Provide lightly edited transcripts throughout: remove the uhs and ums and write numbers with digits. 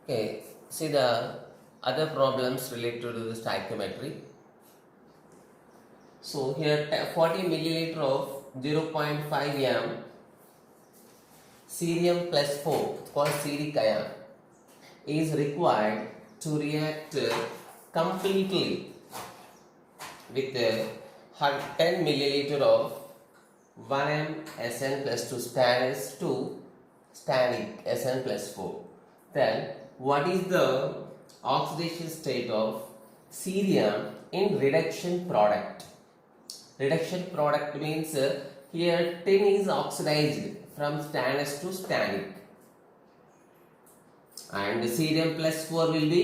Okay, see the other problems related to the stoichiometry. So here 40 milliliter of 0.5 m cerium plus 4 called ceric ion is required to react completely with 10 milliliter of 1 m Sn plus 2 stannous to stannic Sn plus 4. Then what is the oxidation state of cerium in reduction product? Reduction product means here tin is oxidized from stannous to stannic and cerium plus 4 will be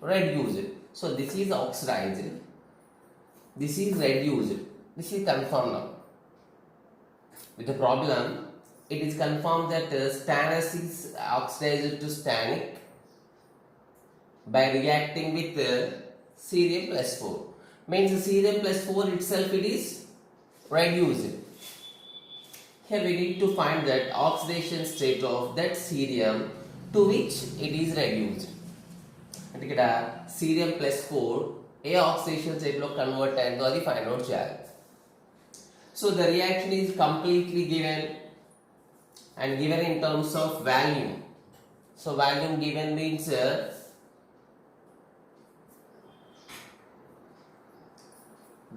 reduced. So this is oxidized, this is reduced, this is confirmed now. With the problem, it is confirmed that stannous is oxidized to stannic by reacting with cerium plus 4. Means cerium plus 4 itself it is reduced. Here we need to find that oxidation state of that cerium to which it is reduced. అంటే ఇక్కడ cerium plus 4 ఏ oxidation state లో convert అయిందో అది find out చేయాలి. So the reaction is completely given and given in terms of volume. So volume given means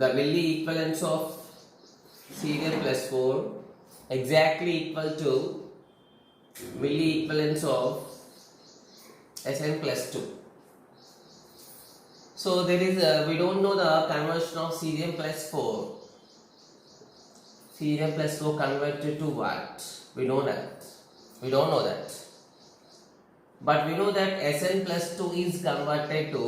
the milli equivalence of cerium plus 4 exactly equal to milli equivalence of Sn plus 2. So there is we don't know the conversion of cerium plus 4. Cerium plus 4 converted to what? We don't know that. But we know that Sn plus 2 is converted to,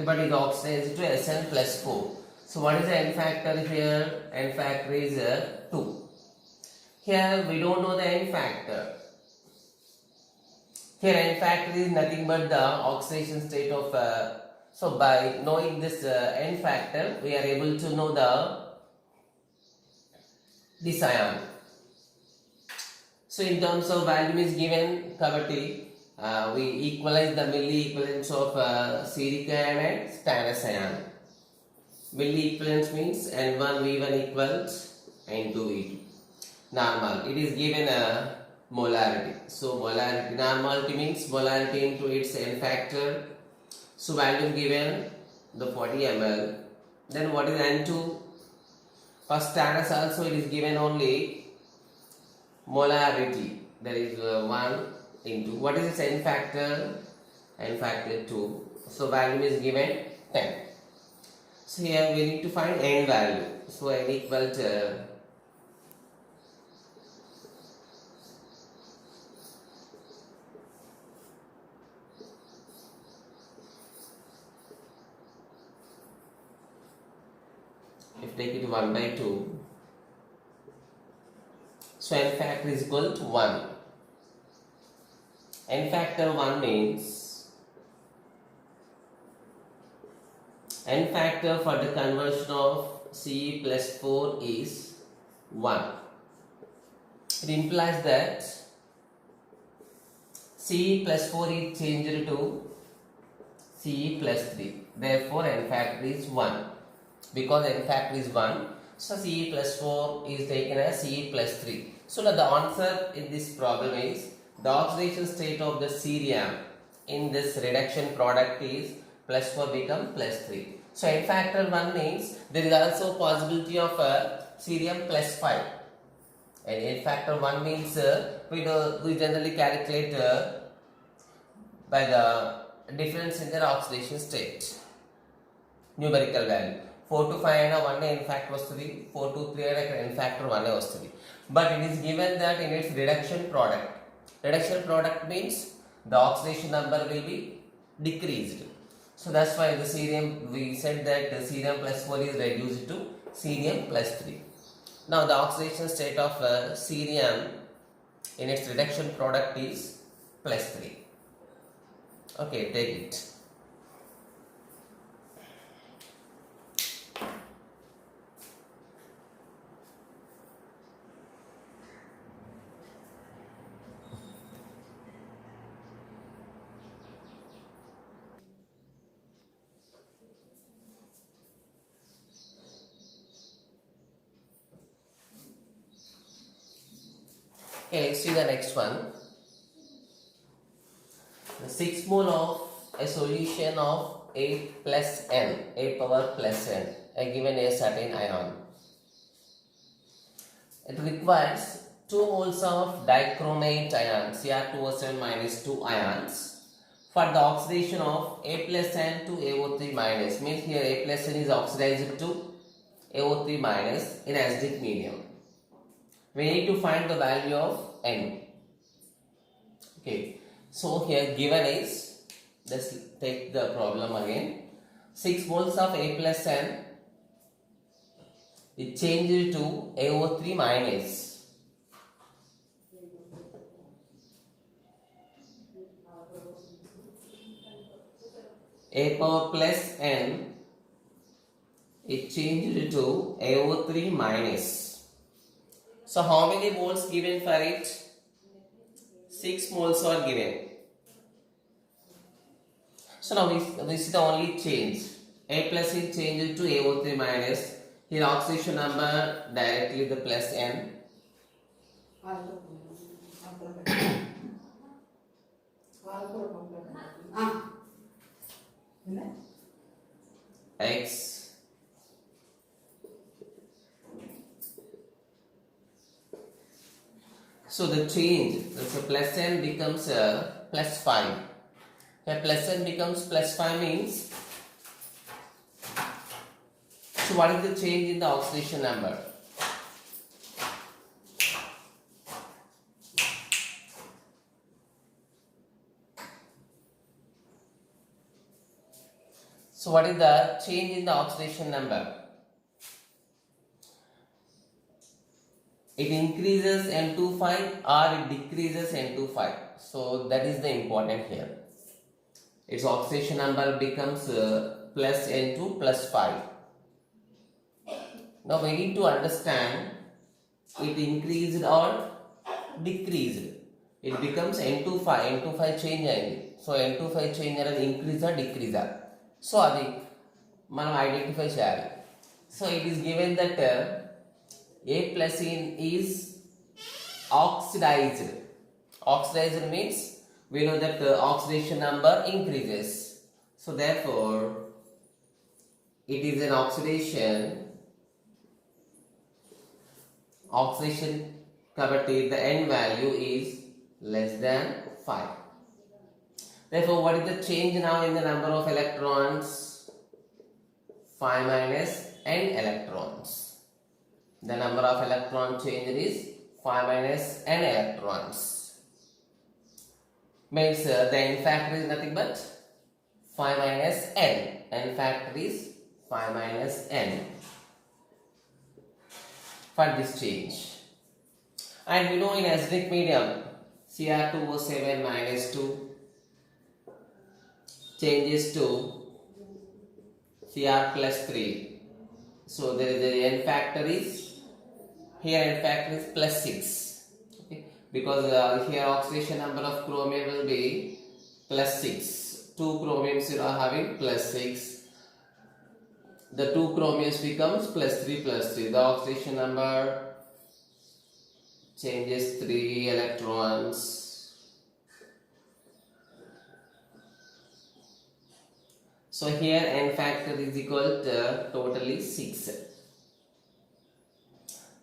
but is oxidized to Sn plus 4. So what is the n factor here? N factor is 2. Here we don't know the n factor. Here n factor is nothing but the oxidation state of. So by knowing this n factor, we are able to know this ion. So in terms of volume is given, kabatti we equalize the milli equivalence of ceric ion and stannous ion. Milli equivalence means N1 V1 equals N2 V2. Normal, it is given a molarity. So molarity, normality means molarity into its n factor. So volume given the 40 ml. Then what is N2? For stannous also it is given only molarity. There is 1 into what is its n factor? N factor 2. So volume is given 10. So here we need to find n value. So n equal to if take it 1 by 2. So n factor is equal to 1. N factor 1 means n factor for the conversion of Ce plus 4 is 1. It implies that Ce plus 4 is changed to Ce plus 3. Therefore n factor is 1. Because n factor is 1, so Ce plus 4 is taken as Ce plus 3. So now the answer in this problem is the oxidation state of the cerium in this reduction product is plus 4 become plus 3. So n factor 1 means there is also possibility of cerium plus 5. And n factor 1 means we generally calculate by the difference in their oxidation state, numerical value. 4 to 5 అయినా 1 in fact వస్తుంది, 4 to 3 అయినా ఇక్కడ in factor 1 వస్తుంది. But it is given that in its reduction product means the oxidation number will be decreased. So that's why the cerium, we said that the cerium plus 4 is reduced to cerium plus 3. Now the oxidation state of cerium in its reduction product is plus 3. Okay, take it. Okay, see the next one. The 6 mole of a solution of 8 plus n, 8 power plus n, given a certain ion. It requires 2 moles of dichromate ion, Cr2O7 minus 2 ions, for the oxidation of A plus N to AO3 minus. Means here A plus N is oxidized to AO3 minus in acidic medium. We need to find the value of N. Okay, so here given is, let's take the problem again. 6 moles of A plus N, it changed to AO3 minus. A power plus N, it changed to AO3 minus. So how many moles given for it? 6 moles are given. So now we see the only change. A plus is changed to AO3 minus. Here oxidation number directly the plus N. X. So the change, so plus N becomes plus 5. Here plus N becomes plus 5 means, so what is the change in the oxidation number? So what is the change in the oxidation number? It increases N25 or it decreases N25. So that is the important here. Its oxidation number becomes plus N2 plus 5. Now we need to understand it increased or decreased. It becomes N25. N25 change aindi. So N25 change అనేది increase or decrease. So అది మనం identify చేయాలి. So it is given that A plus in is oxidized. Oxidized means we know that the oxidation number increases. So therefore it is an oxidation కాబట్టి the n value is less than 5. Therefore what is the change now in the number of electrons? 5 minus n electrons. The number of electron change is 5 minus n electrons. Means the n factor is nothing but 5 minus n. N factor is 5 minus n for this change. And we know in acidic medium Cr2O7 minus 2 changes to Cr plus 3. So there is a n factor is, here n factor is plus 6. Okay? Because here oxidation number of chromium will be plus 6. 2 chromiums you are having plus 6. The 2 chromiums becomes plus 3 plus 3. The oxidation number changes 3 electrons. So here n factor is equal to totally 6.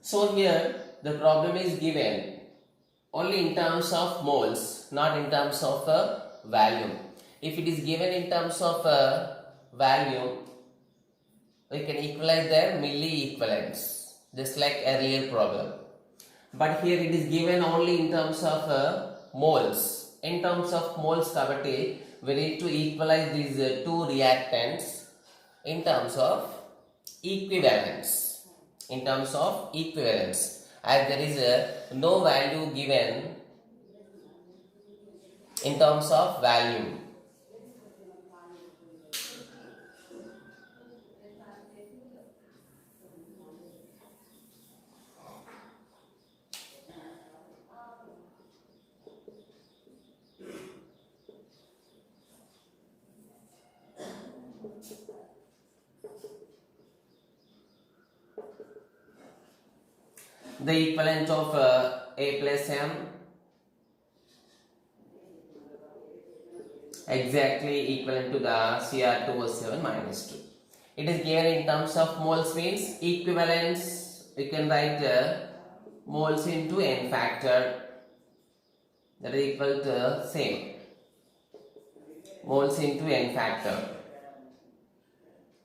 So here the problem is given only in terms of moles, not in terms of volume. If it is given in terms of volume, we can equalize their milli equivalents, just like earlier problem. But here it is given only in terms of moles. In terms of moles, kabatti we need to equalize these two reactants in terms of equivalence. In terms of equivalence, as there is no value given in terms of volume. The equivalent of A plus M exactly equivalent to the Cr2O7 minus 2. It is given in terms of moles, means equivalence. We can write moles into n factor, that is equal to same, moles into n factor.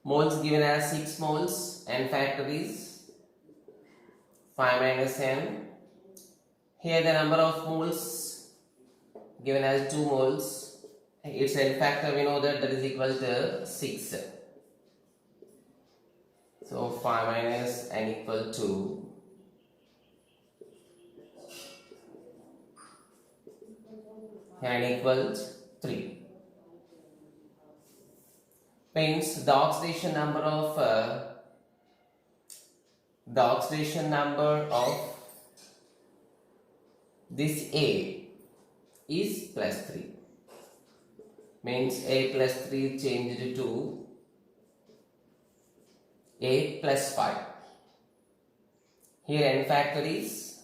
Moles given as 6 moles, n factor is 5 minus n. Here the number of moles given as 2 moles, its n factor we know that is equal to 6. So 5 minus n equal to n equals 3. Means the oxidation number of this A is plus 3. Means A plus 3 changed to A plus 5. Here n factor is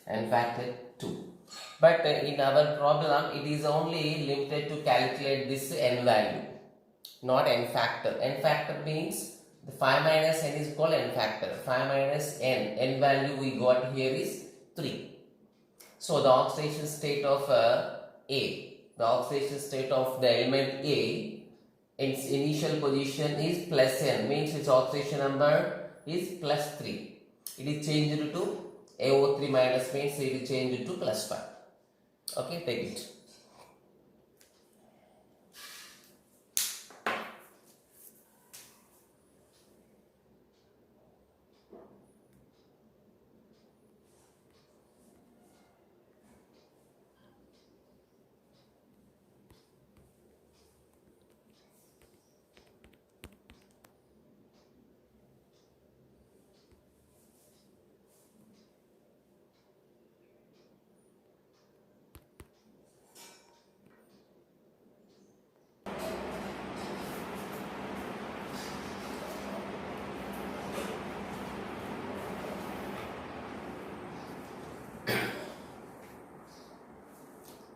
n factor 2. But in our problem, it is only limited to calculate this n value, not n factor. N factor means the 5 minus n is called n factor. 5 minus n, n value we got here is 3. So the oxidation state of the oxidation state of the element A, its initial position is plus n, means its oxidation number is plus 3. It is changed to AO3 minus, means it is changed to plus 5. Okay, take it.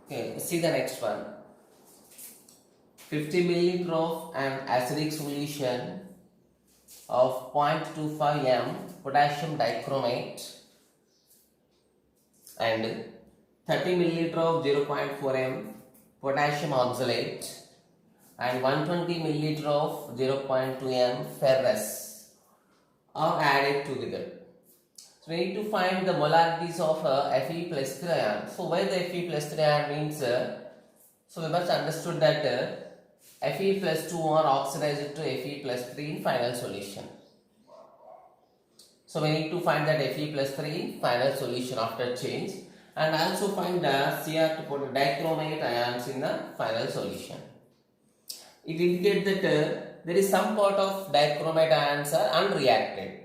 Okay, see the next one. 50 milliliter of an acidic solution of 0.25 m potassium dichromate and 30 milliliter of 0.4 m potassium oxalate and 120 milliliter of 0.2 m ferrous are added together. So we need to find the molarities of Fe plus 3 ion. So why the Fe plus 3 ion means, so we must understood that Fe plus 2 are oxidized to Fe plus 3 in final solution. So we need to find that Fe plus 3 in final solution after change, and also find the Cr2 dichromate ions in the final solution. It indicates that there is some part of dichromate ions are unreacted,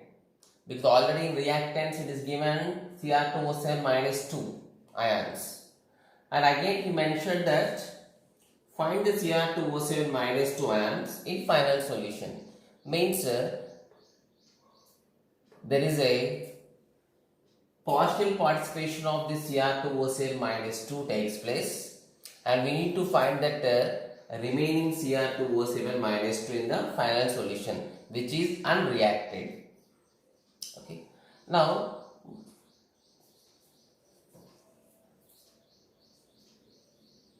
because already in reactants it is given Cr2O7 minus 2 ions. And again he mentioned that find the Cr2O7 minus 2 ions in final solution. Means there is a partial participation of the Cr2O7 minus 2 takes place, and we need to find that remaining Cr2O7 minus 2 in the final solution, which is unreacted. Okay. Now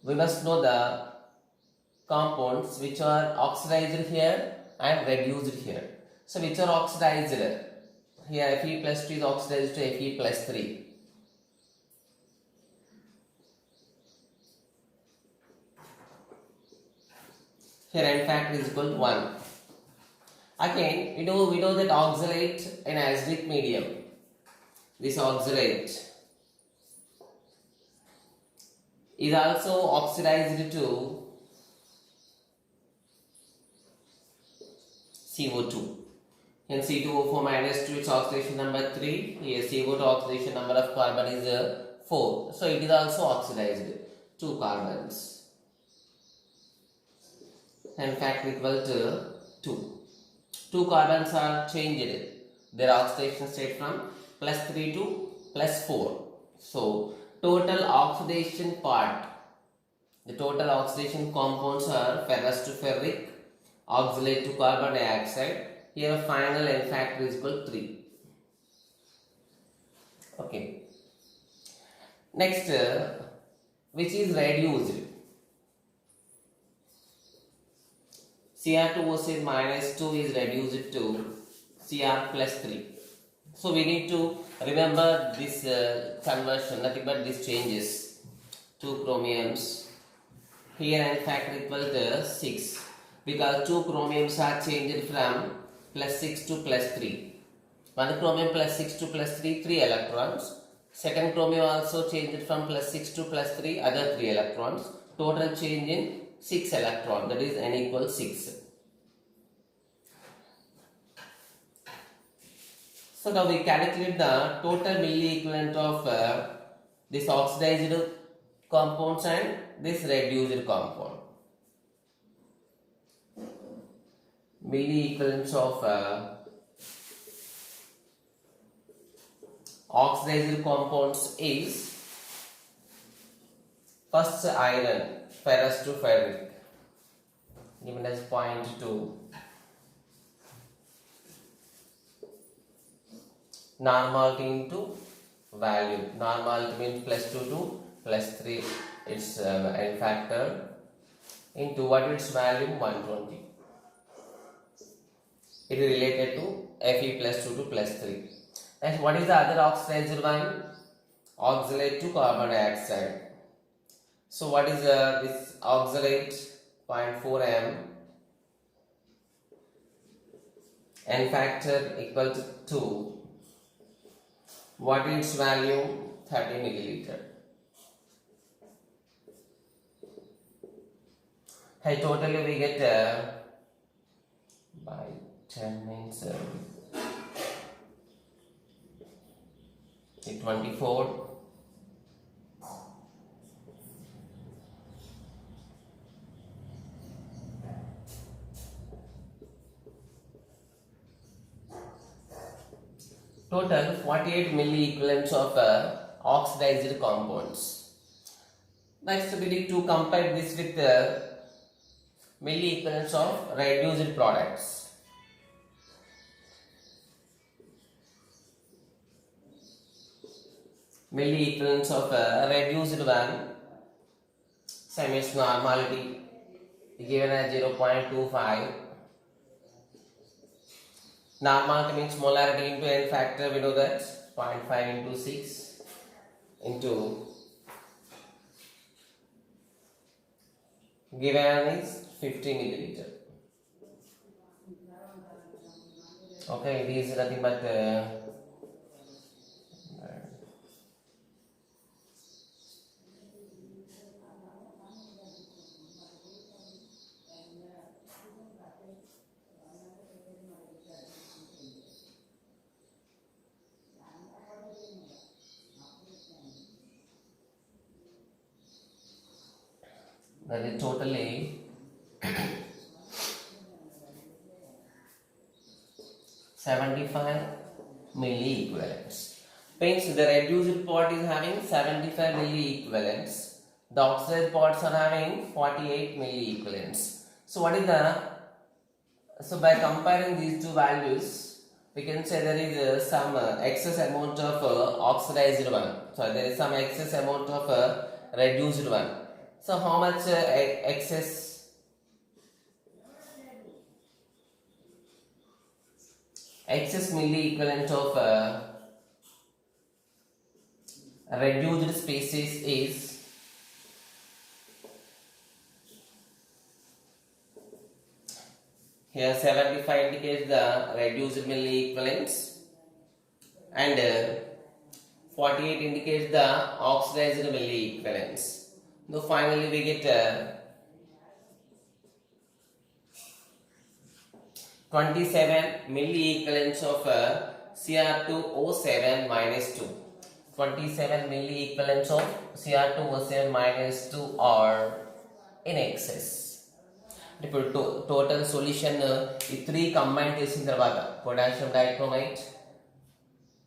we must know the compounds which are oxidized here and reduced here. So which are oxidized? Here Fe plus 2 is oxidized to Fe plus 3. Here n factor is equal to 1. Again, we know that oxalate in acidic medium, this oxalate is also oxidized to CO2. In C2O4 minus 2, its oxidation number 3. Here CO2 oxidation number of carbon is 4. So it is also oxidized. 2 carbons. In fact equal to 2. 2 carbons are changed. their oxidation state from +3 to +4. So total oxidation part, the total oxidation compounds are ferrous to ferric, oxalate to carbon dioxide. Here final N factor is equal to 3. Okay. Next, which is reduced? Cr2O6 -2 is reduced to Cr +3. So we need to remember this conversion, nothing but these changes. 2 chromiums. Here N factor equal to 6 because 2 chromiums are changed from +6 to +3. One chromium +6 to +3, 3 electrons. Second chromium also changed from +6 to +3, other 3 electrons. Total change in 6 electrons, that is N equals 6. So now we calculate the total milli equivalent of this oxidized compounds and this reduced compound. Milli equivalents of oxidized compounds is first iron, ferrous to ferric, given as 0.2. Normality into value. Normality means +2 to +3. Its N factor into what its value 120. It is related to Fe +2 to +3. Next, what is the other oxidized one? Oxalate to carbon dioxide. So what is this oxalate? 0.4 m. N factor equal to 2. What is its value? 30 milliliter. Hey, totally we get by 10 means 24. Total 48 milli equivalents of oxidized compounds. Next we need to compare this with milli equivalents of reduced products. Milli equivalents of reduced one, same as normality given as 0.25. Normality means molarity into N factor, we know that 0.5 into 6 into given is 50 milliliter. Okay, it is nothing but that is totally 75 milli equivalents. Means the reduced part is having 75 milli equivalents. The oxidized parts are having 48 milli equivalents. So what is the, so by comparing these two values, we can say there is some excess amount of oxidized one. So there is some excess amount of reduced one. So how much excess? Excess milli equivalent of reduced species is here 75 indicates the reduced milli equivalents and 48 indicates the oxidized milli equivalents. So finally we get 27 milli equivalents of Cr2O7 minus 2. 27 milli equivalents of Cr2O7 minus 2 are in excess. ఇప్పుడు total solution ఈ 3 combine చేసిన తర్వాత potassium డైక్రోమైట్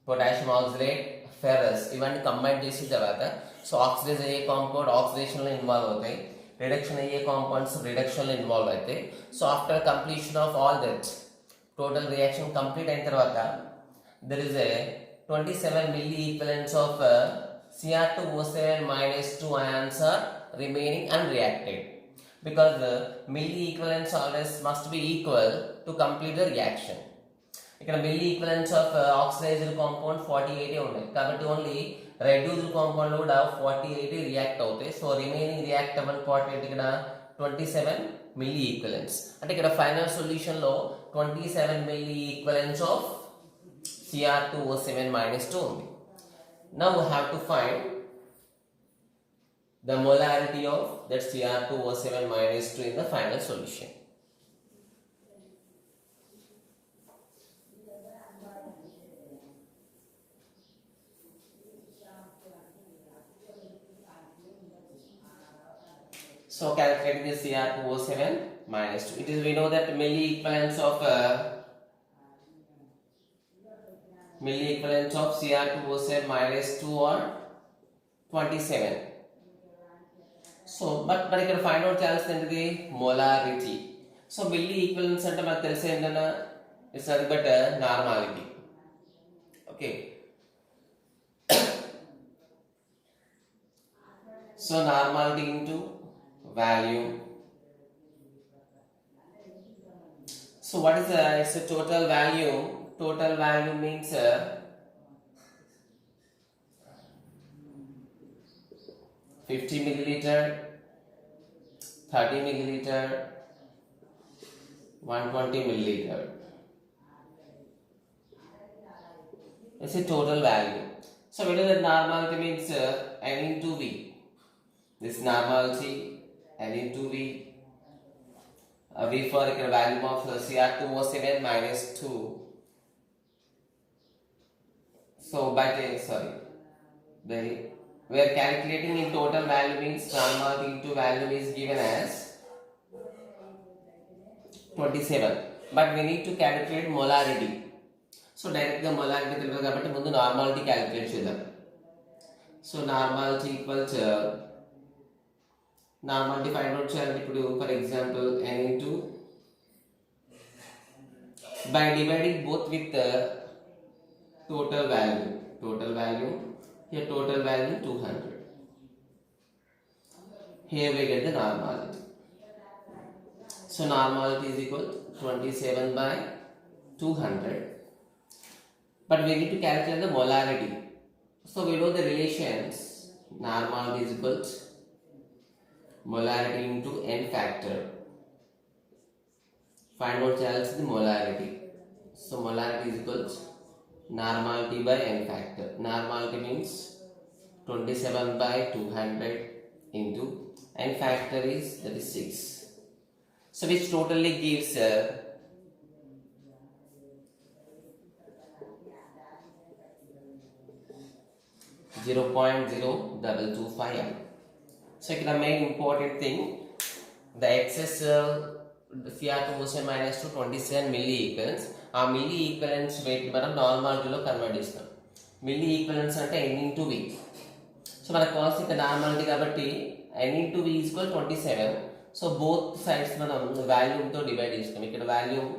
potassium oxalate, ferrous ఇవన్నీ combine చేసిన తర్వాత so oxidise అయ్యే compound ఆక్సిడేషన్లో involve అవుతాయి, reduction అయ్యే కాంపౌండ్స్ రిడక్షన్లో ఇన్వాల్వ్ అవుతాయి. So after completion of all that total reaction complete అయిన తర్వాత there is a 27 milli equivalents of Cr2O7 minus 2 ions are remaining unreacted because the milli equivalents always must be equal to complete the reaction. ఇక్కడ milli equivalence of oxidised compound 48 ఉన్నాయి కాబట్టి only reduced compound కూడా 48 react అవుతాయి. So remaining react అవ్వని part ఏంటి ఇక్కడ 27 milli equivalents. అంటే ఇక్కడ ఫైనల్ సొల్యూషన్ లో 27 milli equivalents of Cr2O7 minus 2 ఉంది. Now we have to find the molarity of that Cr2O7 minus 2 in the final solution. So calculating the Cr2O7 minus 2. It is, we know that milli equivalents of Cr2O7 minus 2 or 27. So but ఇక్కడ find out చేయాల్సింది molarity. So milli equivalence అంటే మనకు తెలిసే ఏంటన్నా it's nothing but normality. Okay, so normality into value. So what is it's a total value. Total value means 50 milliliter, 30 milliliter, 120 milliliter. It's a total value. So we know that normality means n into v. This normality n into v. V for the value of Cr2O7 minus 2. So but we are calculating in total value means normality into value is given as 27. But we need to calculate molarity. So direct the molarity తెలియదు కాబట్టి ముందు normality calculate చేద్దాం. So normality equals normality find out చేయాలంటే ఇప్పుడు for example n into by dividing both with the total value here, total value 200. Here we get the normality. So normality is equal to 27 by 200. But we need to calculate the molarity. So we know the relations. Normality is equal to molarity into n factor. Find out the molarity. So molarity is equal to normality by n factor. Normality means 27 by 200 into n factor is that is 6. So which totally gives 0.0225 m. So the main important thing, the excess Cr2O7 minus 2 27 milli equivalents. ఆ milli equivalents wait మనం నార్మాలిటీలో convert చేస్తాం. Milli equivalents అంటే n into v. So మనకు కావాల్సిన ఇక్కడ normality కాబట్టి n into v equal 27. So both sides మనం వాల్యూమ్తో divide చేస్తాం. ఇక్కడ వాల్యూమ్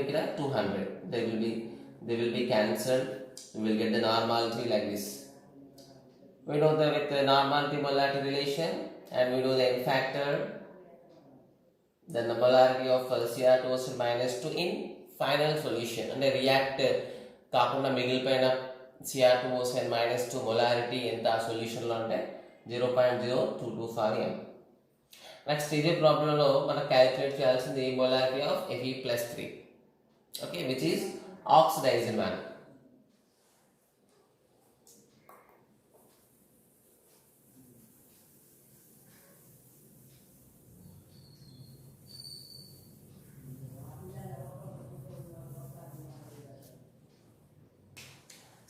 ఇక్కడ 200. They will be cancelled. We will get the normality like this. We know the with the normality molarity relation and we know the n factor. Then the molarity of Cr2O7 minus 2 in final solution. And the react కాకుండా మిగిలిపోయిన Cr2O7 minus 2 molarity ఎంత solution లో అంటే 0.0225 m. Next ఇదే problem లో మనం calculate చేయాల్సింది molarity of Fe+3. Okay, which is oxidized manner.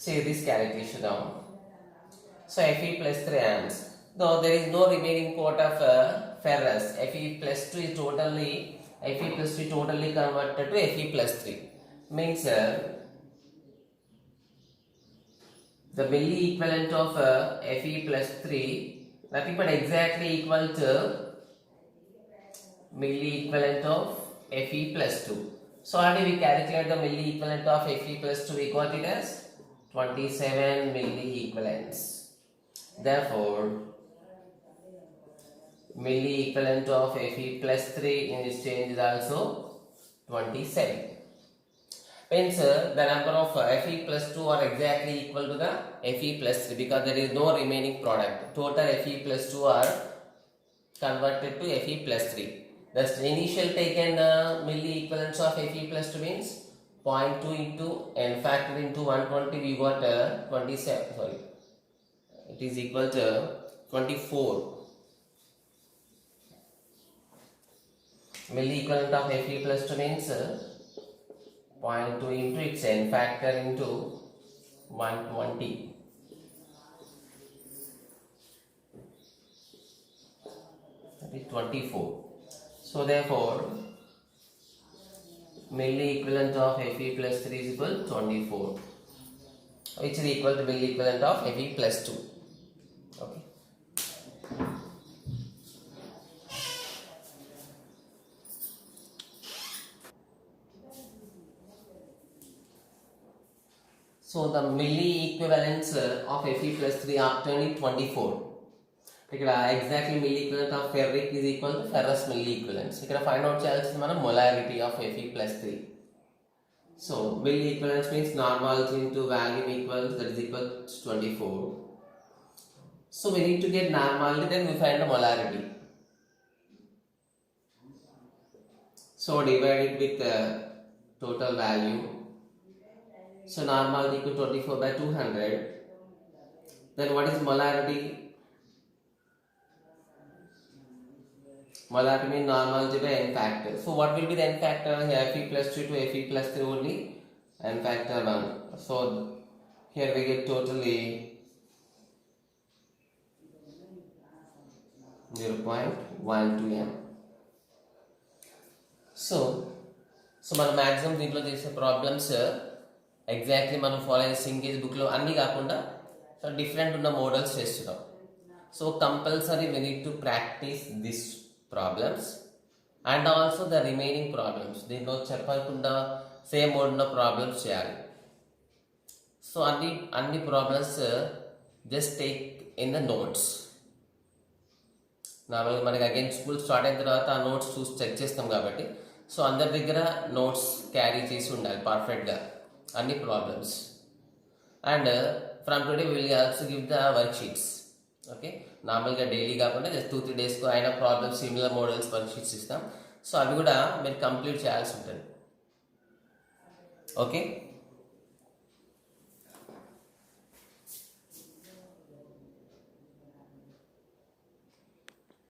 Say this calculation down. So Fe+3 ions. Though there is no remaining part of ferrous, Fe+2 is totally converted to Fe+3. Means the milli equivalent of Fe plus 3, nothing but exactly equal to milli equivalent of Fe plus 2. So already we calculate the milli equivalent of Fe plus 2, we got it as 27 milli equivalents. Therefore, milli equivalent of Fe plus 3 in this change is also 27. Hence, the number of Fe plus 2 are exactly equal to the Fe plus 3 because there is no remaining product. Total Fe plus 2 are converted to Fe plus 3. The initial taken milli equivalents of Fe plus 2 means 0.2 into n factor into 120, we got 27, sorry, it is equal to 24. Milli equivalent of Fe plus 2 means 0.2 into its n factor into 120. That is 24. So therefore, milli equivalent of Fe plus 3 is equal to 24, which is equal to milli equivalent of Fe plus 2. Okay. So the milli equivalents of Fe plus 3 are turning 24. ఇక్కడ exactly milli equivalent of ferric is equal to ferrous milli equivalents. ఇక్కడ find out చేయాల్సింది మనం molarity of Fe plus 3. So milli equivalents means normality into volume equals, that is equal to 24. So we need to get normality, then we find the molarity. So divide it with total value. So normality equal 24 by 200. Then what is molarity? Molarity means normality by n factor. So what will be the n factor? Fe plus 2 to Fe plus 3 only n factor 1. So here we get totally 0.12 m. So మనం maximum దీంట్లో చేసే problems exactly మనం follow అయిన సింగేజ్ బుక్లో అన్నీ కాకుండా different ఉన్న models చేస్తున్నాం. So compulsory we need to practice this problems and also the remaining problems. దీంట్లో చెప్పకుండా సేమ్ మోడ్ ఉన్న ప్రాబ్లమ్స్ చేయాలి. సో అన్ని problems just take in the notes. నార్మల్గా మనకి అగైన్ స్కూల్ స్టార్ట్ అయిన తర్వాత ఆ నోట్స్ చూసి చెక్ చేస్తాం కాబట్టి సో అందరి దగ్గర నోట్స్ క్యారీ చేసి ఉండాలి పర్ఫెక్ట్గా అన్ని problems. And from today will also give the work sheets. Okay, నార్మల్గా డైలీ కాకుండా జస్ట్ 2-3 డేస్కు అయిన problems similar models work sheets ఇస్తాం. సో అవి కూడా మీరు కంప్లీట్ చేయాల్సి ఉంటుంది. ఓకే.